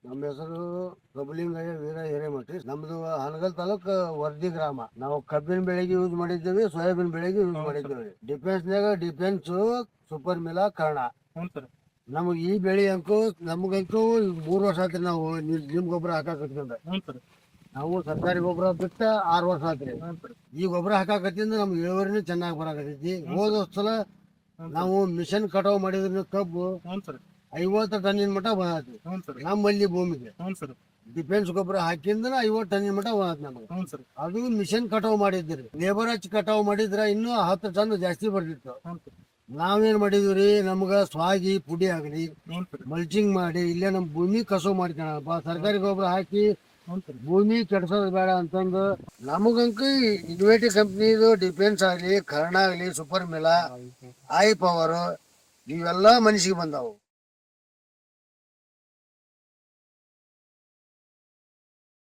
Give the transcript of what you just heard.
ನಮ್ಮ ಹೆಸರು ಪ್ರಭುಲಿಂಗಯ್ಯ ವೀರ ಹಿರೇಮಠಿ. ನಮ್ದು ಹನಗಲ್ ತಾಲೂಕ್ ವರ್ದಿ ಗ್ರಾಮ. ನಾವು ಕಬ್ಬಿನ ಬೆಳೆಗೆ ಯೂಸ್ ಮಾಡಿದ್ದೇವೆ, ಸೋಯಾಬೀನ್ ಬೆಳೆಗೆ ಯೂಸ್ ಮಾಡಿದ್ದೇವೆ. ಡಿಫೆನ್ಸ್ ಸೂಪರ್ ಮಿಲಾ ಕರ್ಣ. ನಮಗ್ ಈ ಬೆಳೆ ನಮಗಂತೂ 3 ವರ್ಷ ಆತ್ರಿ. ನಾವು ನಿಮ್ ಗೊಬ್ಬರ ಹಾಕಾಕತ್ಕೊಂಡ ನಾವು ಸರ್ಕಾರಿ ಗೊಬ್ಬರ ಬಿಟ್ಟ 6 ವರ್ಷ ಆತ್ರಿ. ಈ ಗೊಬ್ಬರ ಹಾಕಾಕತ್ತಿಂದ ನಮ್ಗೆ ಇಳುವರಿನೂ ಚೆನ್ನಾಗಿ ಬರಾಕತ್ತೈತಿ. ಹೋದ ಸಲ ನಾವು ಮಿಷನ್ ಕಟಾವ್ ಮಾಡಿದ್ರ ಕಬ್ಬು 50 ಟನ್ನಿನ ಮಟ್ಟ ಬಂದತಿ ನಮ್ಮಲ್ಲಿ ಭೂಮಿಗೆ. ಡಿಫೆನ್ಸ್ ಗೊಬ್ಬರ ಹಾಕಿಂದ 50 ಟನ್ನಿನ ಮಟ್ಟ ಬಂದತಿ ನಮಗೆ. ಅದು ಮಿಷನ್ ಕಟಾವ್ ಮಾಡಿದ್ರಿ. ಲೇಬರ್ ಹಚ್ಚಿ ಕಟಾವ್ ಮಾಡಿದ್ರ ಇನ್ನೂ 10 ಟನ್ ಜಾಸ್ತಿ ಬರ್ತಿತ್ತು. ನಾವೇನ್ ಮಾಡಿದ್ವಿ, ನಮ್ಗ ಸ್ವಾಗಿ ಪುಡಿ ಆಗಲಿ ಮಲ್ಚಿಂಗ್ ಮಾಡಿ ಇಲ್ಲೇ ನಮ್ ಭೂಮಿ ಕಸು ಮಾಡ್ಕೊಳಪ್ಪ, ಸರ್ಕಾರಿ ಗೊಬ್ಬರ ಹಾಕಿ ಭೂಮಿ ಕೆಡ್ಸೋದ್ ಬೇಡ ಅಂತಂದು ನಮಗಂಕ ಇನ್ವೇಟಿ ಕಂಪ್ನಿದು ಡಿಫೆನ್ಸ್ ಆಗ್ಲಿ, ಕರ್ಣ ಆಗ್ಲಿ, ಸೂಪರ್ ಮಿಲಾ, ಐ ಪವರ್ ಇವೆಲ್ಲಾ ಮನಸ್ಸಿಗೆ ಬಂದಾವು.